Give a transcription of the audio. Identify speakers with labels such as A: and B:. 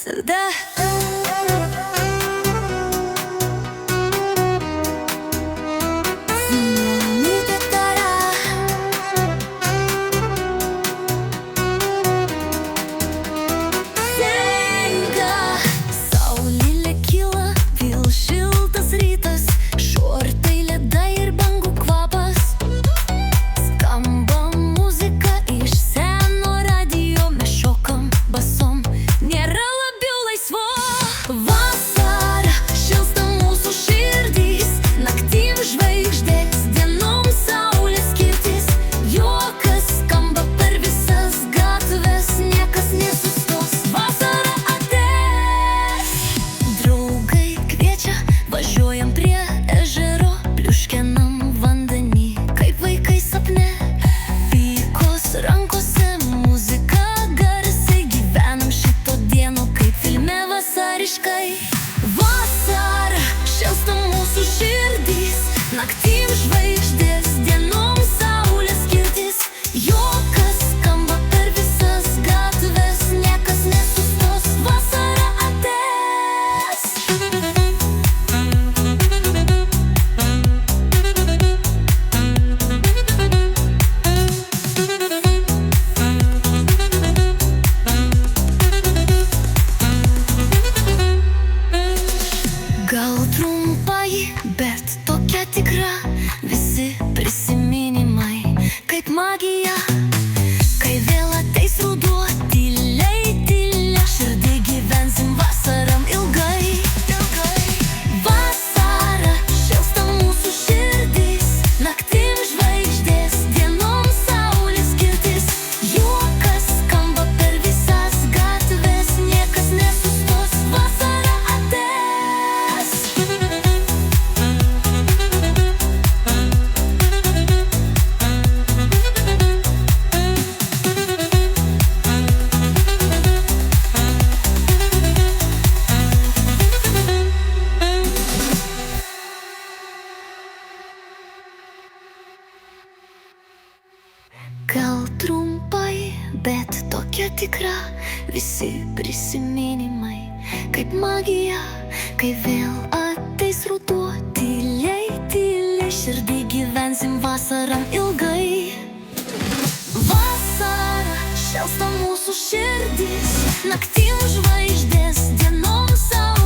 A: visada. Vasara šėlsta mūsų širdys, naktim žvaigždės, dienom saulės skirtis. Juokas skamba per visas gatves, niekas nesustos, vasara ateis. Gal trumpai, bet tokia tikra, visi prisiminimai kaip magija. Kai vėl ateis ruduo, tyliai, tylia, širdį gyvensim vasaram ilgai. Vasara šėlsta mūsų širdys, naktim žvaigždės, dienom saulės skirtis. Juokas skamba per visas gatves, niekas nesustos, vasara ateis. Gal trumpai, bet tokia tikra, visi prisiminimai kaip magija. Kai vėl ateis ruduo, tyliai, tyliai, širdį gyvensim vasaram ilgai. Vasara šėlsta mūsų širdys, naktim žvaigždės, dienom saulės.